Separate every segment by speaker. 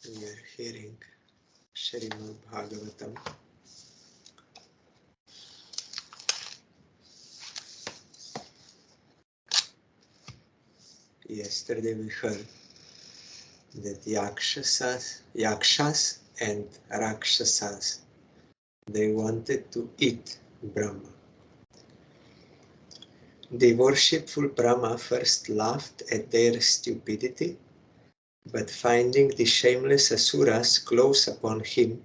Speaker 1: We are hearing SRIMAD BHAGAVATAM. Yesterday we heard that Yakshas and Rakshasas, they wanted to eat Brahma. The worshipful Brahma first laughed at their stupidity, but finding the shameless Asuras close upon him,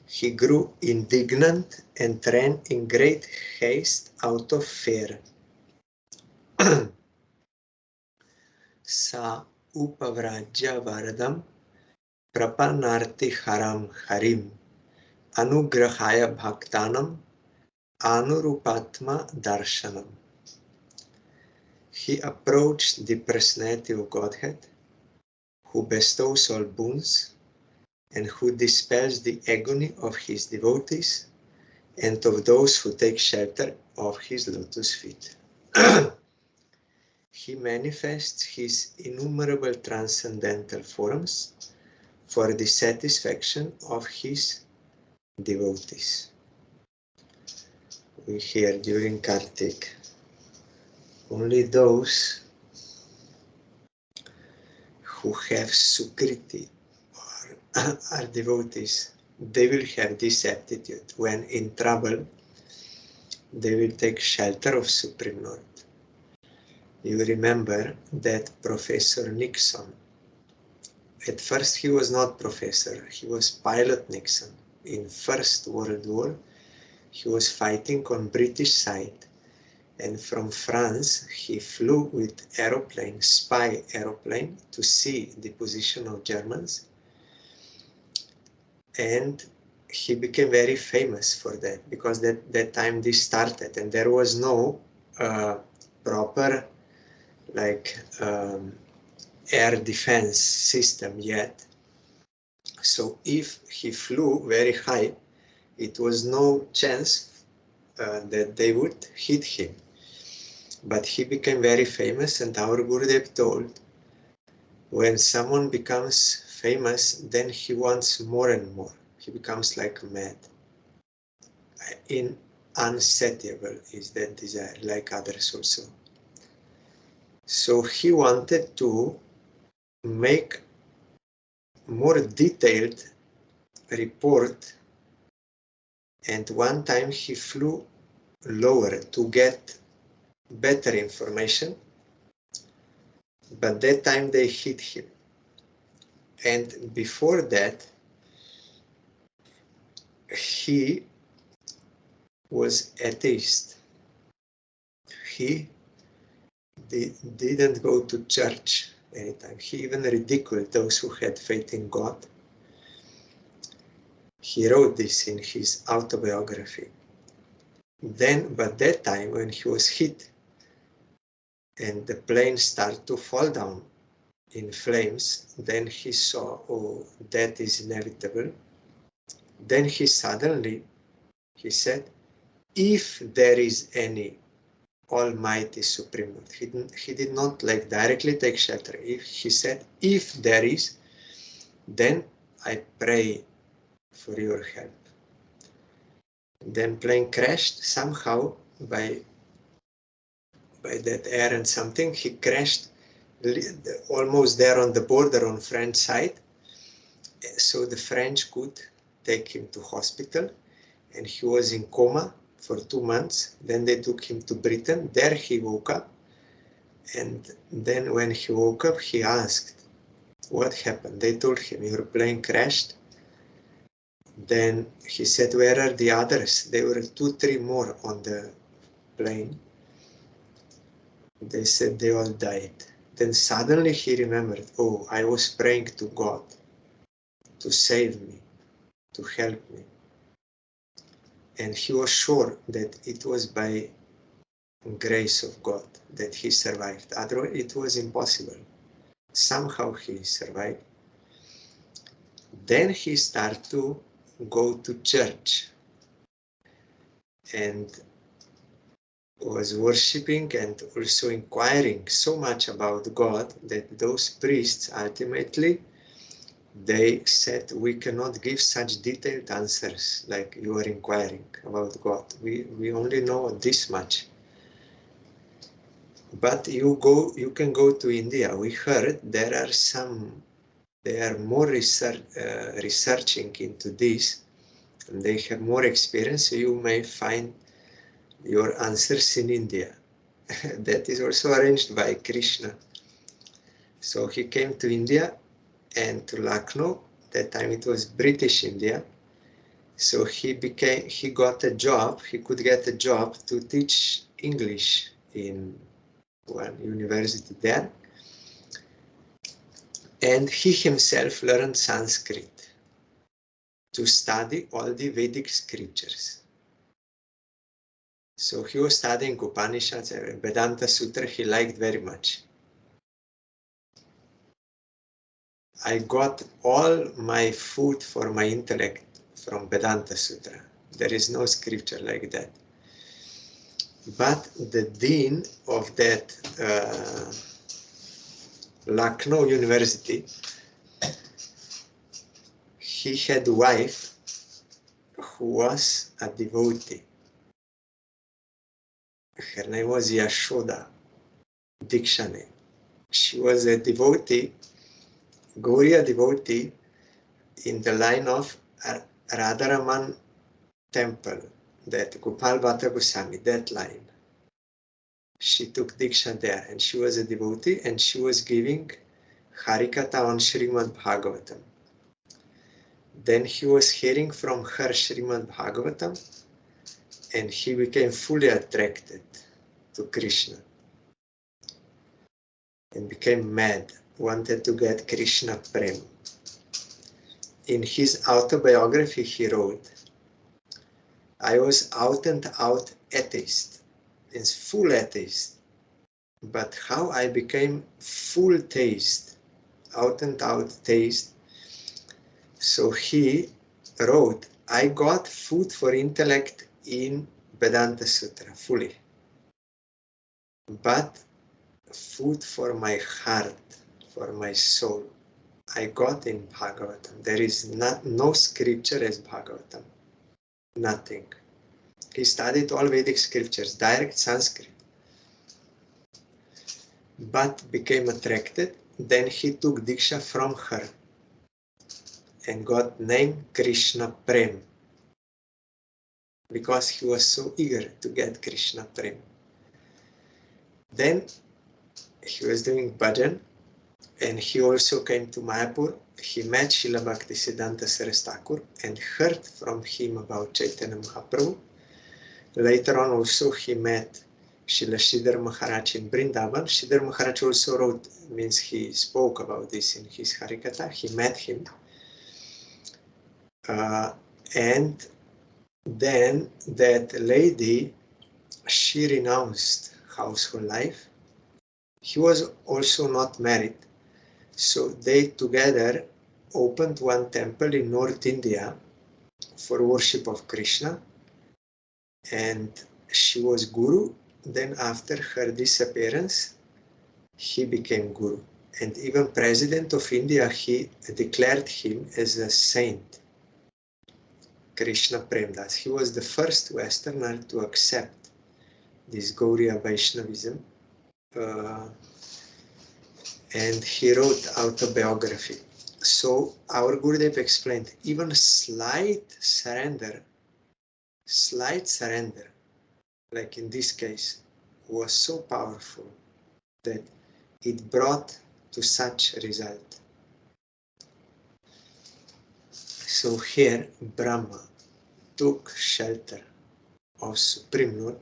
Speaker 1: he grew indignant and ran in great haste out of fear. Sa upavrajya varadam prapanarti haram harim anugrahaya bhaktanam anurupatma darshanam. He approached the personality of Godhead, who bestows all boons and who dispels the agony of his devotees and of those who take shelter of his lotus feet. He manifests his innumerable transcendental forms for the satisfaction of his devotees. We hear during Kartik, only those who have Sukriti or are devotees, they will have this aptitude. When in trouble, they will take shelter of Supreme Lord. You remember that Professor Nixon, at first he was not professor, he was Pilot Nixon. In First World War, he was fighting on British side, and from France he flew with aeroplane, spy aeroplane, to see the position of Germans, and he became very famous for that, because that time this started, and there was no proper air defense system yet. So if he flew very high, it was no chance that they would hit him. But he became very famous, and our Gurudev told, when someone becomes famous, then he wants more and more. He becomes like mad. Unsatiable is that desire, like others also. So he wanted to make more detailed report, and one time he flew lower to get better information, but that time they hit him. And before that, he was atheist. He didn't go to church anytime. He even ridiculed those who had faith in God. He wrote this in his autobiography. Then, but that time when he was hit and the plane started to fall down in flames, then he saw, oh, that is inevitable. Then he suddenly, he said, if there is any Almighty Supreme Lord, he did not directly take shelter. If he said, if there is, then I pray for your help. Then plane crashed somehow by that air and something. He crashed almost there on the border on French side. So the French could take him to hospital, and he was in coma for 2 months. Then they took him to Britain. There he woke up. And then when he woke up, he asked, what happened? They told him, your plane crashed. Then he said, where are the others? There were 2, 3 more on the plane. They said they all died. Then suddenly he remembered, oh, I was praying to God to save me, to help me. And he was sure that it was by grace of God that he survived. Otherwise, it was impossible. Somehow he survived. Then he started to go to church and was worshipping and also inquiring so much about God that those priests ultimately they said we cannot give such detailed answers like you are inquiring about God. We only know this much. But you can go to India. We heard they are more researching into this, and they have more experience, so you may find your answers in India. That is also arranged by Krishna. So he came to India and to Lucknow. That time it was British India. So he got a job. He could get a job to teach English in one university there. And he himself learned Sanskrit to study all the Vedic scriptures. So he was studying Upanishads, Vedanta Sutra, he liked very much. I got all my food for my intellect from Vedanta Sutra. There is no scripture like that. But the dean of that Lucknow University, he had a wife who was a devotee. Her name was Yashoda Dikshane. She was a devotee, Gauriya devotee, in the line of Radharaman temple, that Gopal Bhatta Goswami, that line. She took Diksha there, and she was a devotee, and she was giving Harikatha on SRIMAD BHAGAVATAM. Then he was hearing from her SRIMAD BHAGAVATAM, and he became fully attracted to Krishna and became mad, wanted to get Krishna Prem. In his autobiography he wrote, I was out and out atheist, it's full atheist, but how I became full theist, out and out theist. So he wrote, I got food for intellect in Vedanta Sutra, fully, but food for my heart, for my soul, I got in Bhagavatam. There is no scripture as Bhagavatam, nothing. He studied all Vedic scriptures, direct Sanskrit, but became attracted. Then he took Diksha from her and got name Krishna Prem, because he was so eager to get Krishna Prem. Then he was doing bhajan, and he also came to Mayapur. He met Srila Bhaktisiddhanta Saraswati Thakur and heard from him about Chaitanya Mahaprabhu. Later on also he met Srila Sridhar Maharaj in Vrindavan. Sridhar Maharaj also wrote, means he spoke about this in his Harikatha. He met him. And then that lady, she renounced household life. He was also not married. So they together opened one temple in North India for worship of Krishna. And she was Guru. Then after her disappearance, he became Guru. And even President of India, he declared him as a saint, Krishna Premdas. He was the first Westerner to accept this Gauriya Vaishnavism. And he wrote autobiography. So our Gurudev explained, even slight surrender, like in this case, was so powerful that it brought to such result. So here Brahma took shelter of Supreme Lord,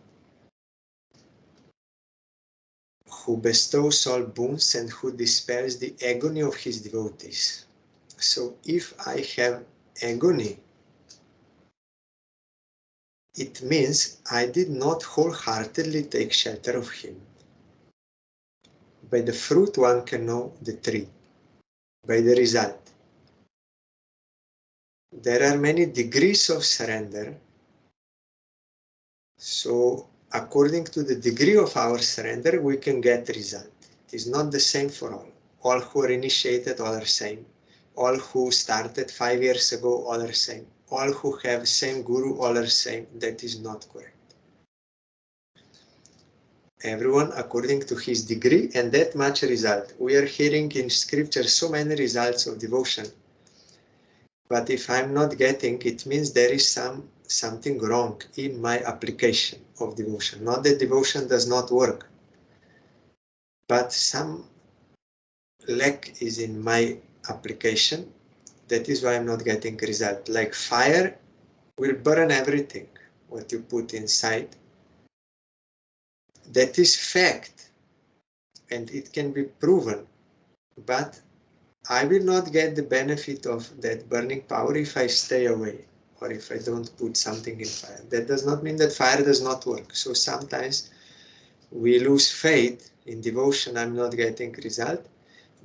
Speaker 1: who bestows all boons and who dispels the agony of his devotees. So if I have agony, it means I did not wholeheartedly take shelter of him. By the fruit one can know the tree, by the result. There are many degrees of surrender. So according to the degree of our surrender, we can get result. It is not the same for all. All who are initiated, all are same. all who started 5 years ago, all are same. All who have same guru, all are same. That is not correct. Everyone according to his degree, and that much result. We are hearing in scripture so many results of devotion. But if I'm not getting, it means there is something wrong in my application of devotion. Not that devotion does not work, but some lack is in my application. That is why I'm not getting result. Like fire will burn everything what you put inside. That is fact, and it can be proven, but I will not get the benefit of that burning power if I stay away or if I don't put something in fire. That does not mean that fire does not work. So sometimes we lose faith in devotion. I'm not getting result.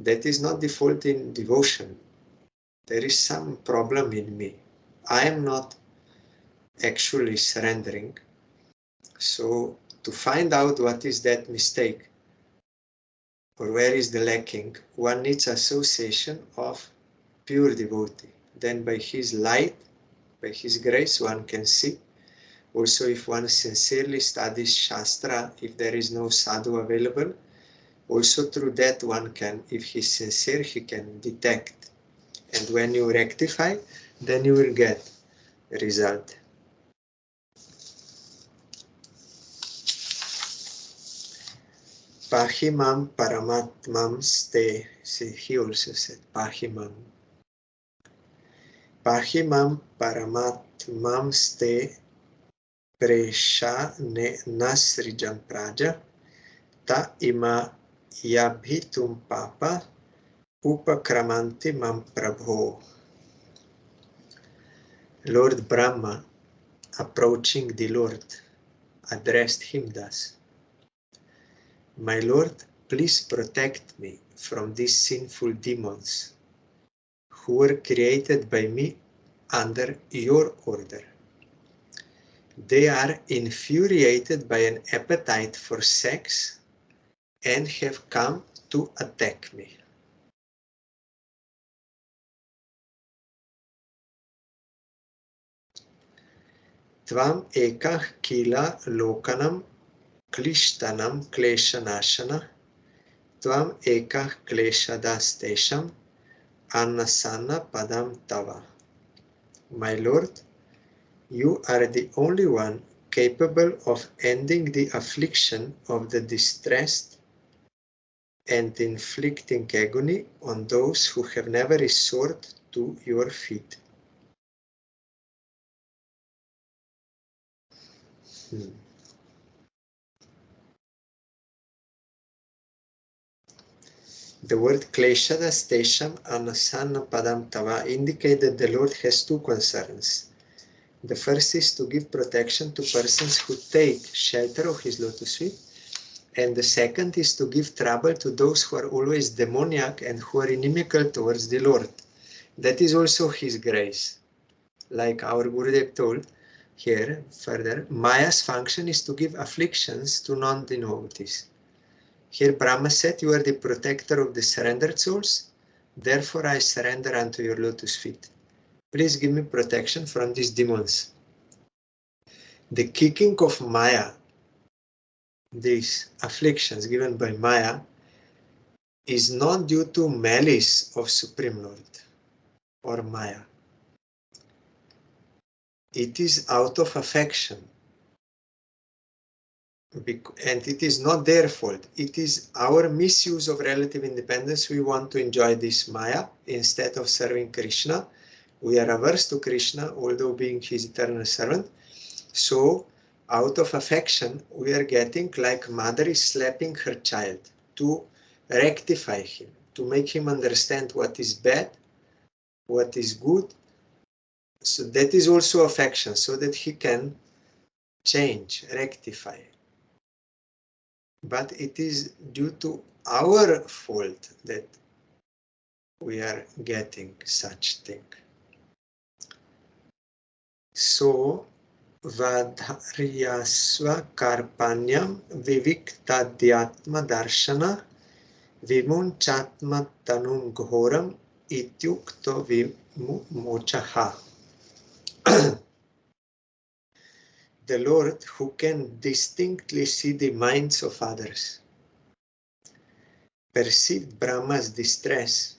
Speaker 1: That is not the fault in devotion. There is some problem in me. I am not actually surrendering. So to find out what is that mistake or where is the lacking, one needs association of pure devotee. Then by his light, by his grace, one can see. Also, if one sincerely studies Shastra, if there is no sadhu available, also through that one can, if he's sincere, he can detect. And when you rectify, then you will get a result. Pahimam paramatmam ste. See, he also said Pahimam. Pahimam paramatmam ste presha ne nasrijam praja ta ima yabhitum papa upakramanti mam prabho. Lord Brahma, approaching the Lord, addressed him thus: My Lord, please protect me from these sinful demons who were created by me under your order. They are infuriated by an appetite for sex and have come to attack me. Tvam ekah kila lokanam klishtanam kleshanashana tvam ekah kleshadas tesham annasana padam tava. My Lord, you are the only one capable of ending the affliction of the distressed and inflicting agony on those who have never resorted to your feet. The word Kleshadas Tesham Anasana Padam Tava indicate that the Lord has two concerns. The first is to give protection to persons who take shelter of his lotus feet, and the second is to give trouble to those who are always demoniac and who are inimical towards the Lord. That is also his grace. Like our Gurudev told here further, Maya's function is to give afflictions to non-devotees. Here Brahma said, you are the protector of the surrendered souls, therefore I surrender unto your lotus feet. Please give me protection from these demons. The kicking of Maya, these afflictions given by Maya, is not due to malice of Supreme Lord or Maya. It is out of affection. And it is not their fault. It is our misuse of relative independence. We want to enjoy this Maya instead of serving Krishna. We are averse to Krishna, although being his eternal servant. So, out of affection, we are getting like mother is slapping her child to rectify him, to make him understand what is bad, what is good. So that is also affection, so that he can change, rectify. But it is due to our fault that we are getting such thing. So, Vadharyasva Karpanyam Viviktadhyatma Darshana Vimunchatma Tanum Ghoram ityukto vimochaha. The Lord, who can distinctly see the minds of others, perceived Brahma's distress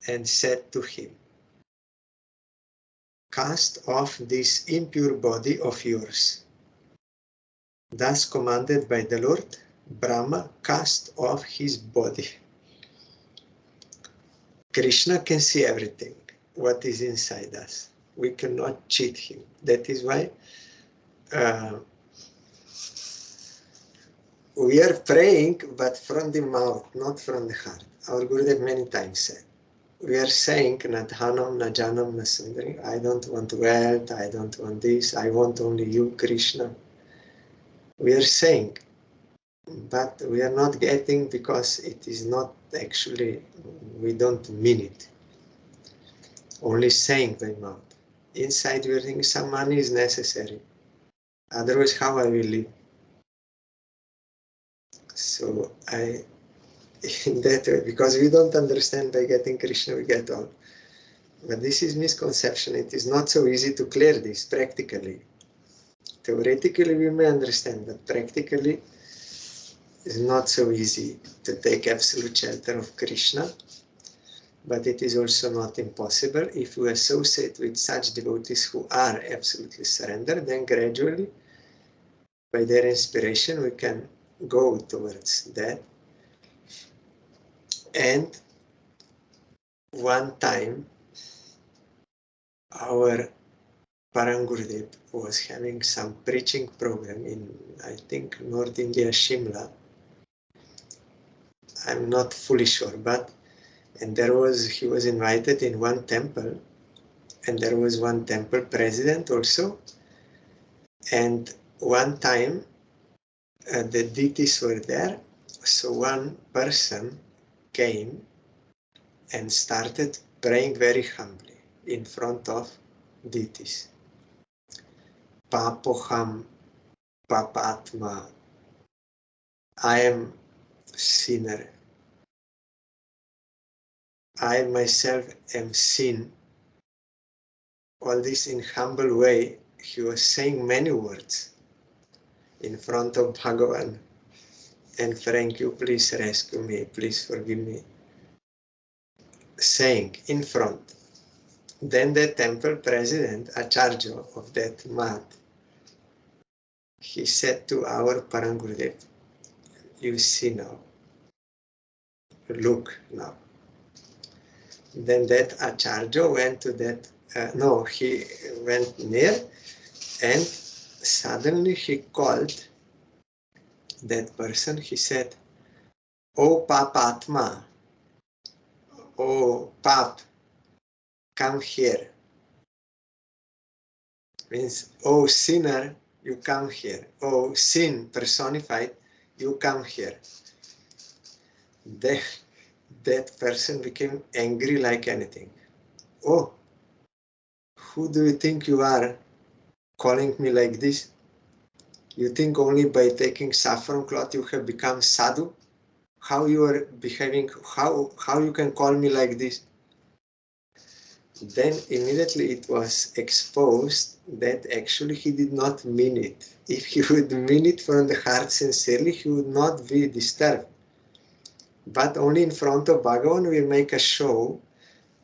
Speaker 1: and said to him, "Cast off this impure body of yours." Thus commanded by the Lord, Brahma cast off his body. Krishna can see everything, what is inside us. We cannot cheat him. That is why we are praying, but from the mouth, not from the heart. Our Gurudev many times said, we are saying, Nadhanam, Najanam, Nasundari, I don't want wealth, I don't want this, I want only you, Krishna. We are saying, but we are not getting because it is not actually, we don't mean it. Only saying by mouth. Inside we are thinking some money is necessary. Otherwise, how I will live? So in that way, because we don't understand by getting Krishna, we get all. But this is misconception. It is not so easy to clear this practically. Theoretically, we may understand, but practically, it's not so easy to take absolute shelter of Krishna. But it is also not impossible. If we associate with such devotees who are absolutely surrendered, then gradually, by their inspiration, we can go towards that. And one time, our Parang Gurudev was having some preaching program in, I think, North India, Shimla. I'm not fully sure, but and he was invited in one temple, and there was one temple president also. And one time, the deities were there, so one person came and started praying very humbly in front of deities. Papoham, Papatma, I am sinner. I myself am sin. All this in humble way, he was saying many words in front of Bhagavan. And thank you, please rescue me, please forgive me. Saying in front. Then the temple president, Acharya of that mat, he said to our Parang Gurudev, you see now, look now. Then that Acharya went to that, he went near and suddenly he called that person, he said, "Oh Papatma, oh Pap, come here." Means, oh sinner, you come here. Oh sin personified, you come here. That person became angry like anything. Oh, who do you think you are calling me like this? You think only by taking saffron cloth you have become sadhu? How you are behaving, how you can call me like this? Then immediately it was exposed that actually he did not mean it. If he would mean it from the heart sincerely, he would not be disturbed. But only in front of Bhagavan we make a show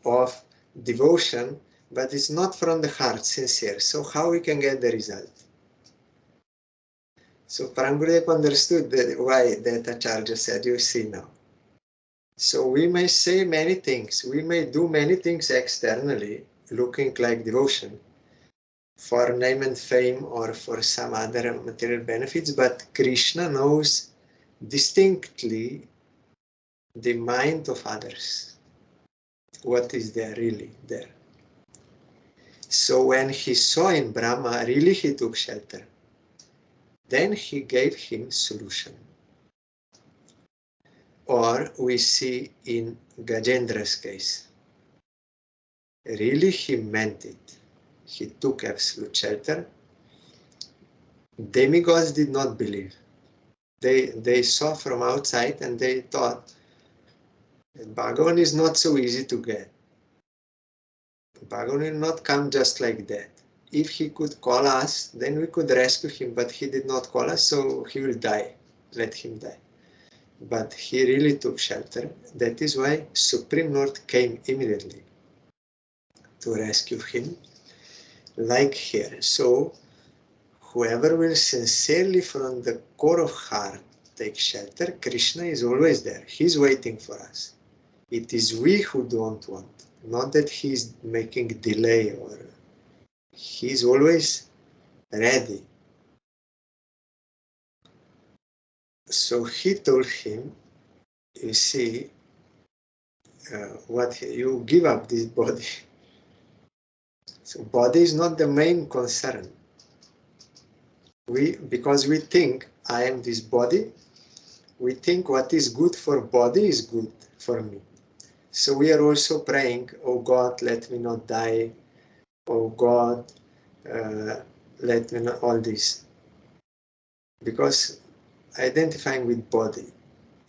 Speaker 1: of devotion, but it's not from the heart sincere. So how we can get the result? So Parang Gurudev understood why that Acharya said, you see now. So we may say many things, we may do many things externally, looking like devotion, for name and fame or for some other material benefits, but Krishna knows distinctly the mind of others, what is there really there. So when he saw in Brahma, really he took shelter. Then he gave him solution. Or we see in Gajendra's case, really he meant it. He took absolute shelter. Demigods did not believe. They saw from outside and they thought, And Bhagavan is not so easy to get. Bhagavan will not come just like that. If he could call us, then we could rescue him, but he did not call us, so he will die. Let him die. But he really took shelter. That is why Supreme Lord came immediately to rescue him, like here. So whoever will sincerely from the core of heart take shelter, Krishna is always there. He's waiting for us. It is we who don't want, not that he's making delay, or he's always ready. So he told him, you see, what you give up this body. So body is not the main concern. Because we think I am this body, we think what is good for body is good for me. So we are also praying, oh God, let me not die. Oh God, let me not, all this. Because identifying with body.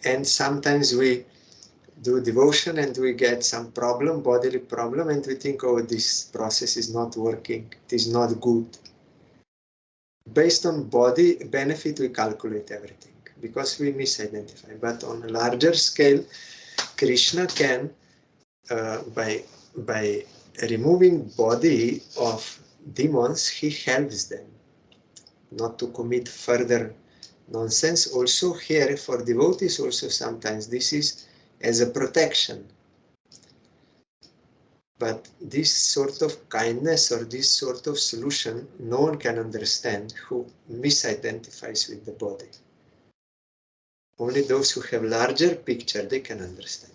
Speaker 1: And sometimes we do devotion and we get some problem, bodily problem, and we think, oh, this process is not working, it is not good. Based on body benefit, we calculate everything because we misidentify. But on a larger scale, Krishna can, by removing body of demons, he helps them not to commit further nonsense. Also here, for devotees also sometimes this is as a protection. But this sort of kindness or this sort of solution, no one can understand who misidentifies with the body. Only those who have larger picture, they can understand.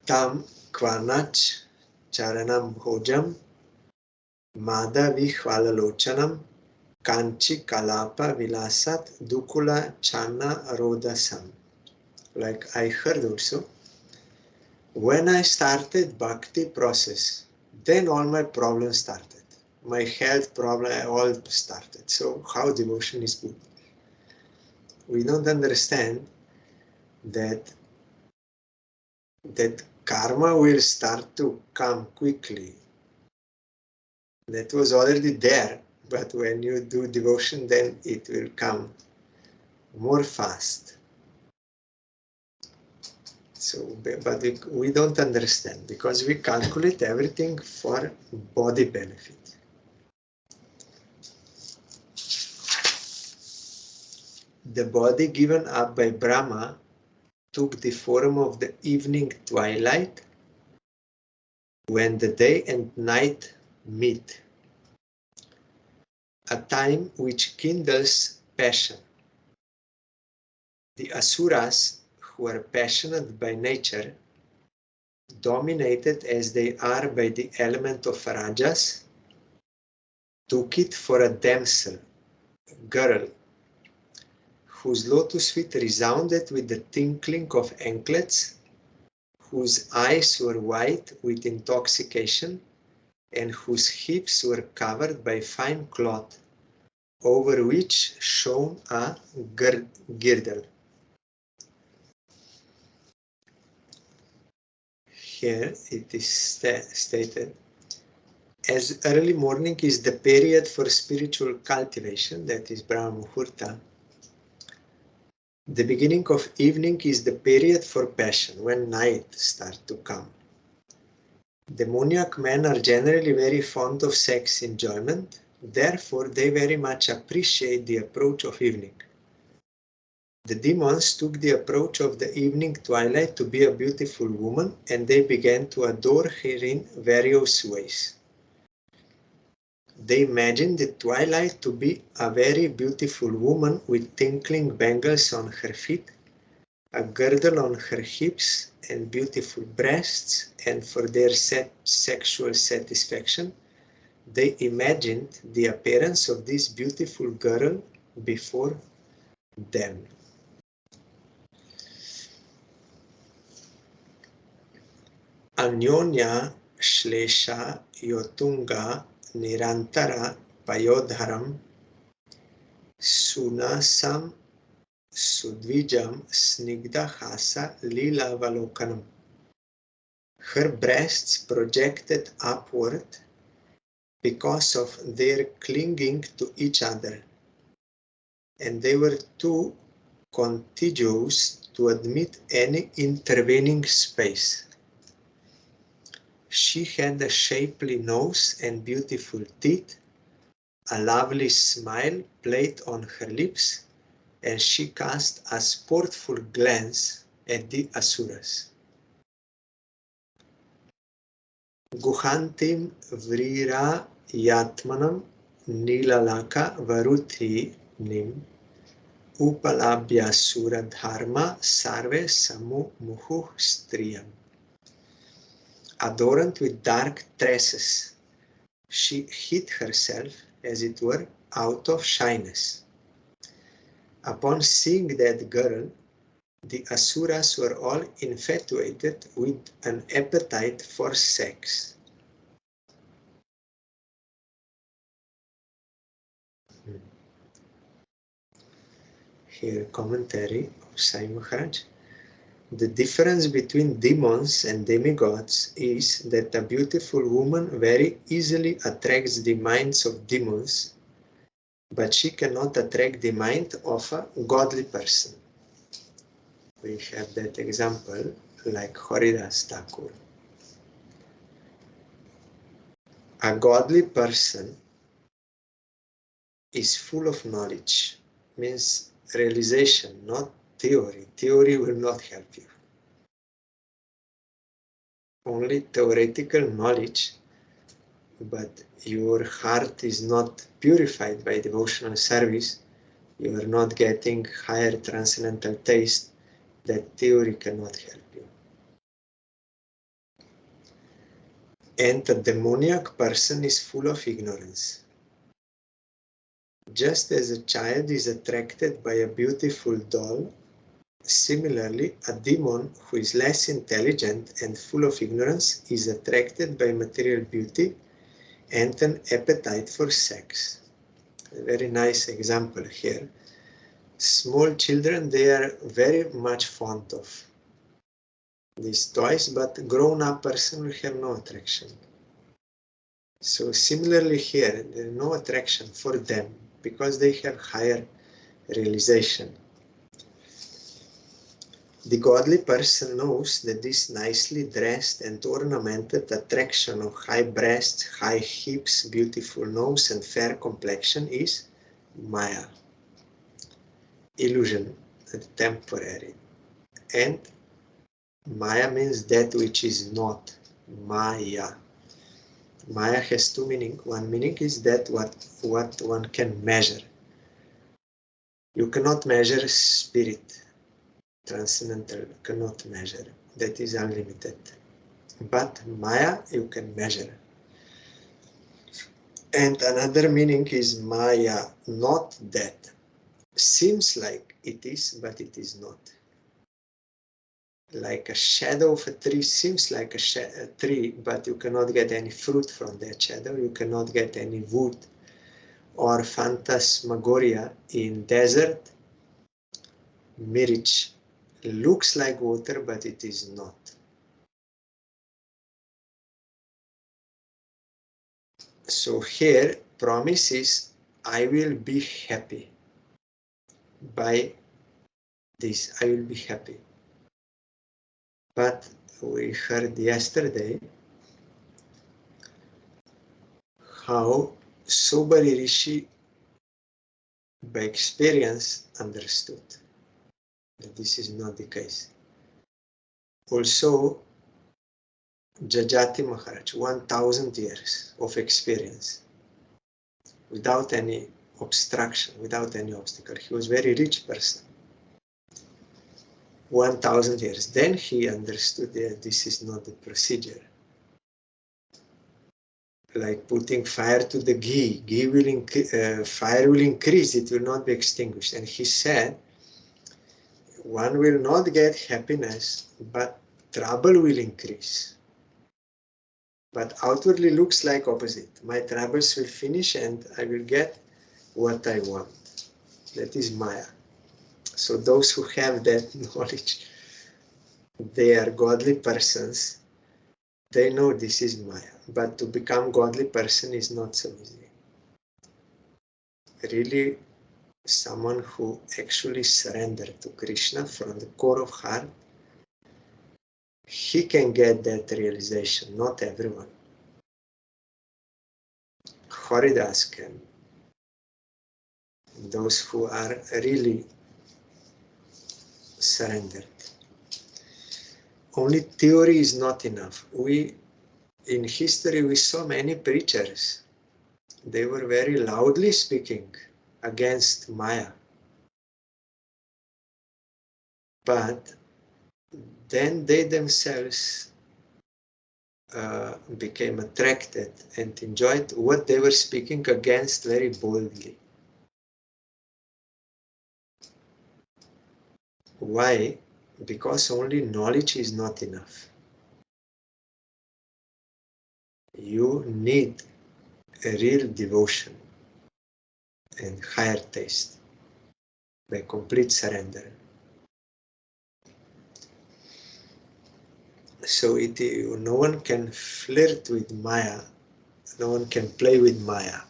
Speaker 1: Tam kvanach charanam hojam madhavi hvalalochanam kanchi kalapa vilasat dukula chana rodasam. Like I heard also, when I started bhakti process, then all my problems started. My health problem all started. So how devotion is good? We don't understand that karma will start to come quickly. That was already there, but when you do devotion, then it will come more fast. So, but we don't understand because we calculate everything for body benefit. The body given up by Brahma took the form of the evening twilight when the day and night meet, a time which kindles passion. The Asuras, who are passionate by nature, dominated as they are by the element of Rajas, took it for a damsel, girl, whose lotus feet resounded with the tinkling of anklets, whose eyes were white with intoxication, and whose hips were covered by fine cloth, over which shone a girdle. Here it is stated, as early morning is the period for spiritual cultivation, that is Brahma Muhurta, the beginning of evening is the period for passion, when night starts to come. Demoniac men are generally very fond of sex enjoyment, therefore they very much appreciate the approach of evening. The demons took the approach of the evening twilight to be a beautiful woman, and they began to adore her in various ways. They imagined the twilight to be a very beautiful woman with tinkling bangles on her feet, a girdle on her hips, and beautiful breasts, and for their sexual satisfaction, they imagined the appearance of this beautiful girl before them. Anyonya Shlesha Yotunga Nirantara Payodharam Sunasam Sudvijam snigdha hasa lila valokanam. Her breasts projected upward because of their clinging to each other, and they were too contiguous to admit any intervening space. She had a shapely nose and beautiful teeth. A lovely smile played on her lips, and she cast a sportful glance at the Asuras. Guhantim vrira yatmanam nilalaka varuthi nim upalabhya suradharma sarve samu muhu striyam. Adorned with dark tresses, she hid herself, as it were, out of shyness. Upon seeing that girl, the Asuras were all infatuated with an appetite for sex. Here, commentary of Sai Maharaj. The difference between demons and demigods is that a beautiful woman very easily attracts the minds of demons, but she cannot attract the mind of a godly person. We have that example like Haridas Thakur. A godly person is full of knowledge, means realization, not theory. Theory will not help you. Only theoretical knowledge, but your heart is not purified by devotional service, you are not getting higher transcendental taste, that theory cannot help you. And a demoniac person is full of ignorance. Just as a child is attracted by a beautiful doll, similarly, a demon who is less intelligent and full of ignorance is attracted by material beauty and an appetite for sex. A very nice example here. Small children, they are very much fond of these toys, but grown-up person will have no attraction. So similarly here, there is no attraction for them because they have higher realization. The godly person knows that this nicely dressed and ornamented attraction of high breasts, high hips, beautiful nose and fair complexion is Maya, illusion, temporary. And Maya means that which is not Maya. Maya has two meanings. One meaning is that what one can measure. You cannot measure spirit. Transcendental cannot measure. That is unlimited. But Maya you can measure. And another meaning is Maya, not that. Seems like it is, but it is not. Like a shadow of a tree seems like a tree, but you cannot get any fruit from that shadow. You cannot get any wood. Or phantasmagoria in desert, mirage. Looks like water, but it is not. So here, promise is, I will be happy. By this, I will be happy. But we heard yesterday how Sobari Rishi, by experience, understood that this is not the case. Also, Jajati Maharaj, 1000 years of experience, without any obstruction, without any obstacle. He was a very rich person. 1000 years. Then he understood that this is not the procedure. Like putting fire to the ghee. Ghee will fire will increase, it will not be extinguished. And he said, one will not get happiness, but trouble will increase. But outwardly looks like opposite. My troubles will finish and I will get what I want. That is Maya. So those who have that knowledge, they are godly persons. They know this is Maya, but to become godly person is not so easy. Really, someone who actually surrendered to Krishna from the core of heart, he can get that realization, not everyone. Haridas can. Those who are really surrendered. Only theory is not enough. In history, we saw many preachers. They were very loudly speaking against Maya. But then they themselves became attracted and enjoyed what they were speaking against very boldly. Why? Because only knowledge is not enough. You need a real devotion and higher taste by complete surrender. So no one can flirt with Maya, no one can play with Maya.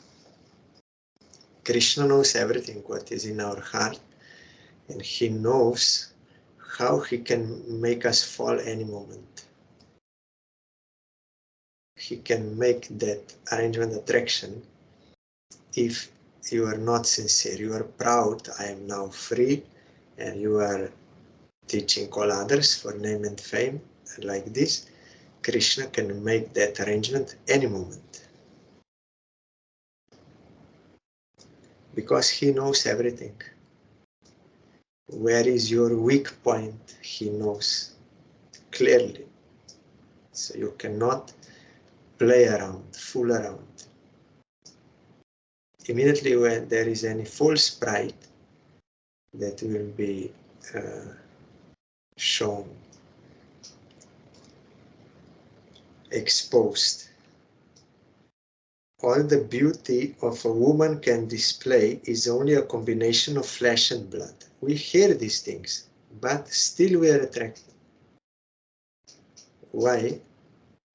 Speaker 1: Krishna knows everything what is in our heart, and he knows how he can make us fall any moment. He can make that arrangement attraction if you are not sincere, you are proud, I am now free, and you are teaching all others for name and fame, and like this, Krishna can make that arrangement any moment. Because he knows everything. Where is your weak point? He knows clearly. So you cannot play around, fool around. Immediately when there is any false pride that will be shown, exposed. All the beauty of a woman can display is only a combination of flesh and blood. We hear these things, but still we are attracted. Why?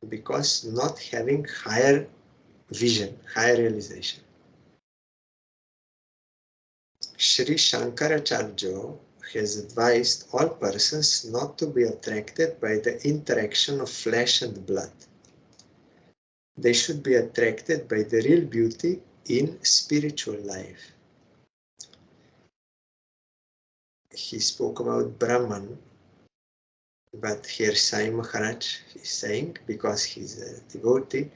Speaker 1: Because not having higher vision, higher realization. Sri Shankaracharya has advised all persons not to be attracted by the interaction of flesh and blood. They should be attracted by the real beauty in spiritual life. He spoke about Brahman, but here Sai Maharaj is saying, because he's a devotee,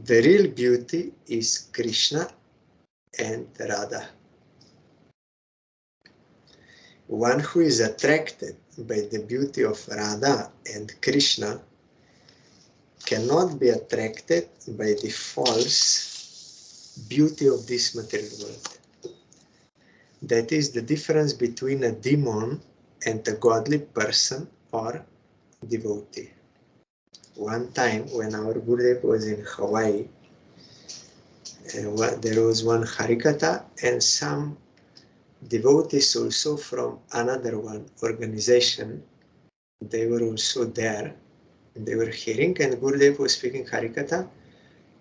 Speaker 1: the real beauty is Krishna and Radha. One who is attracted by the beauty of Radha and Krishna cannot be attracted by the false beauty of this material world. That is the difference between a demon and a godly person or devotee. One time when our Gurudev was in Hawaii, there was one Harikatha and some devotees also from another one organization. They were also there. They were hearing, and Gurudev was speaking Harikatha.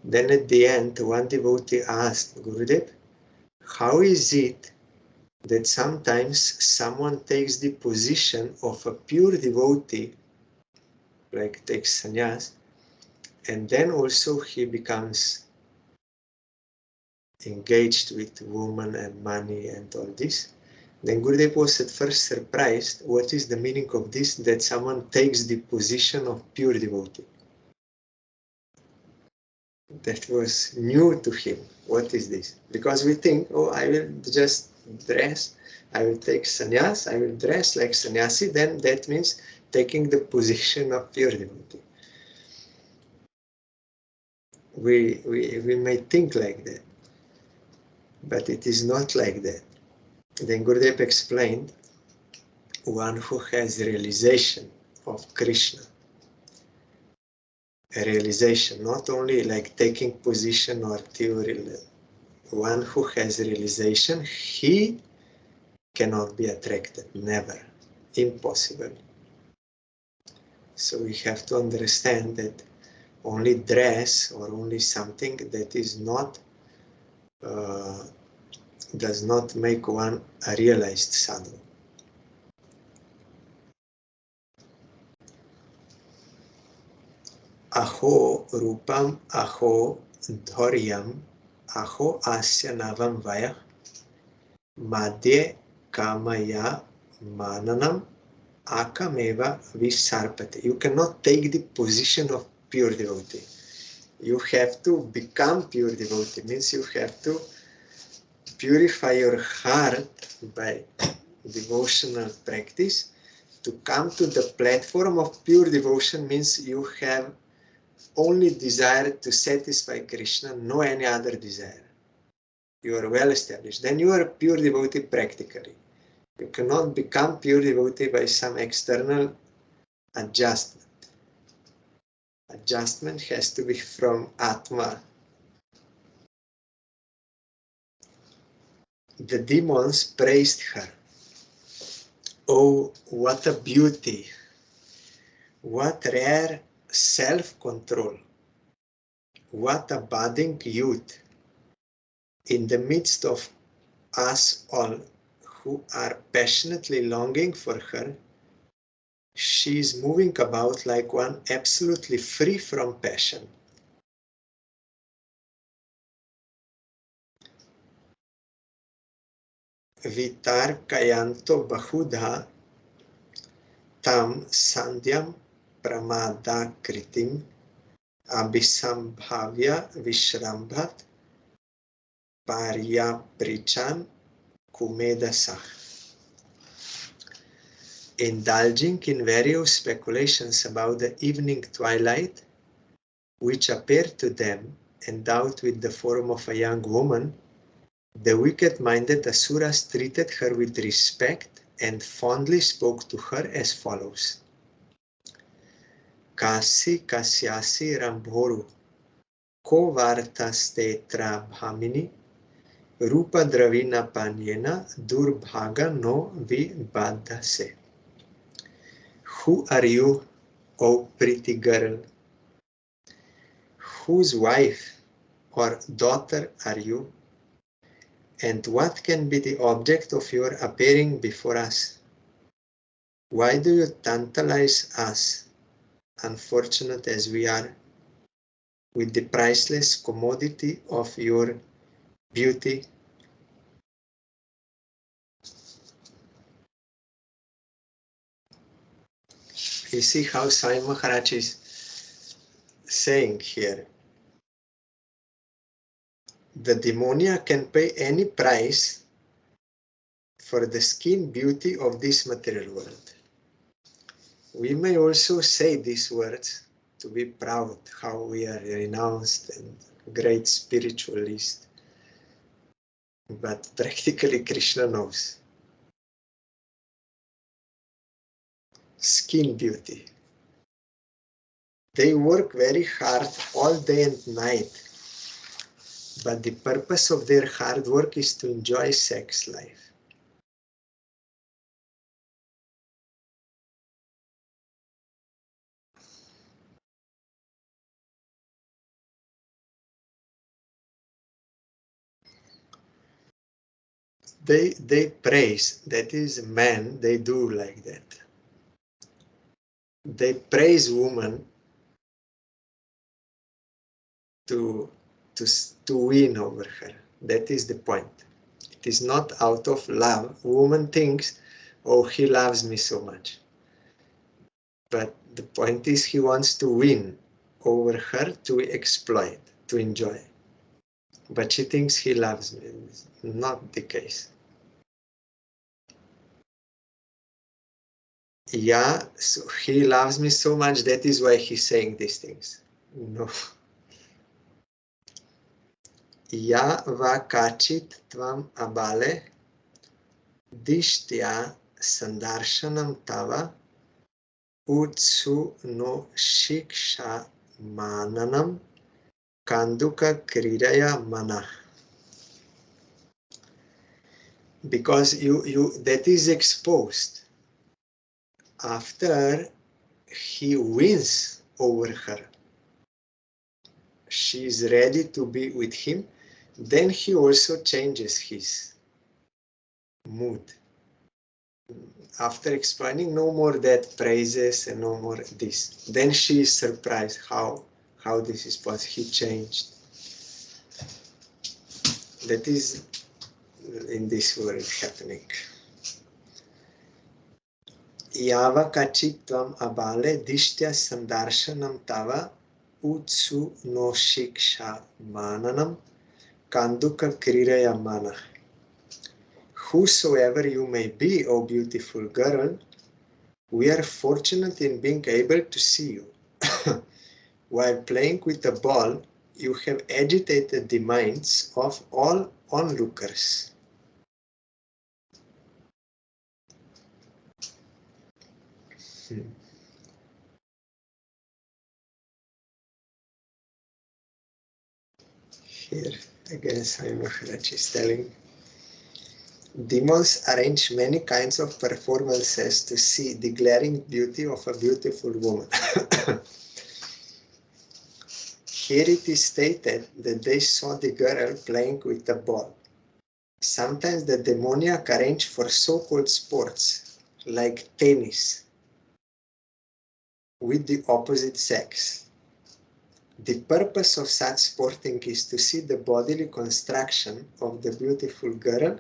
Speaker 1: Then at the end, one devotee asked Gurudev, how is it that sometimes someone takes the position of a pure devotee, like takes sannyas, and then also he becomes engaged with women and money and all this? Then Gurudev was at first surprised, what is the meaning of this, that someone takes the position of pure devotee? That was new to him. What is this? Because we think, oh, I will just dress, I will take sannyas, I will dress like sannyasi, then that means taking the position of pure devotee. We may think like that, but it is not like that. Then Gurudev explained, one who has realization of Krishna, a realization, not only like taking position or theory, one who has realization, he cannot be attracted, never, impossible. So we have to understand that only dress or only something that is not does not make one a realized sadhu. Aho rupam, aho dharyam, aho asya navam vaya, madhye kamaya mananam, akameva visarpate. You cannot take the position of pure devotee. You have to become pure devotee, means you have to purify your heart by devotional practice. To come to the platform of pure devotion means you have only desire to satisfy Krishna, no any other desire. You are well established. Then you are a pure devotee practically. You cannot become pure devotee by some external adjustment. Adjustment has to be from Atma. The demons praised her. Oh, what a beauty! What rare self-control! What a budding youth! In the midst of us all who are passionately longing for her, she is moving about like one absolutely free from passion. Vitarkayanto bahudha tam sandhyam pramadakritim abhisambhavya vishrambhat paryaprichan kumedasah. Indulging in various speculations about the evening twilight, which appeared to them endowed with the form of a young woman, the wicked-minded asuras treated her with respect and fondly spoke to her as follows. Kasi kasyasi rambhoru ko vartastetra bhamini rupa dravina panyena durbhaga no vibadhase. Who are you, O pretty girl? Whose wife or daughter are you? And what can be the object of your appearing before us? Why do you tantalize us, unfortunate as we are, with the priceless commodity of your beauty? You see how Sai Maharaj is saying here. The demoniac can pay any price for the skin beauty of this material world. We may also say these words to be proud how we are renounced and great spiritualist. But practically Krishna knows. Skin beauty. They work very hard all day and night, but the purpose of their hard work is to enjoy sex life. They praise, that is men, they do like that. They praise woman to win over her. That is the point. It is not out of love. Woman thinks, oh, he loves me so much. But the point is he wants to win over her, to exploit, to enjoy. But she thinks he loves me. It's not the case. Yeah, so he loves me so much, that is why he's saying these things. No. Ya va kachit tvam abale dishtya sandarshanam tava utsu no shiksha mananam kanduka kridaya mana. because that is exposed after he wins over her. She is ready to be with him, then he also changes his mood. After explaining no more that praises and no more this, then she is surprised how this is possible. He changed. That is in this world happening. Yava kachitvam abale dishtya sandarshanam tava utsu no shiksha mananam kanduka kriraya mana. Whosoever you may be, O beautiful girl, we are fortunate in being able to see you. While playing with a ball, you have agitated the minds of all onlookers. Here again, Swami Maharaj is telling, demons arrange many kinds of performances to see the glaring beauty of a beautiful woman. Here it is stated that they saw the girl playing with a ball. Sometimes the demoniac arrange for so-called sports, like tennis, with the opposite sex. The purpose of such sporting is to see the bodily construction of the beautiful girl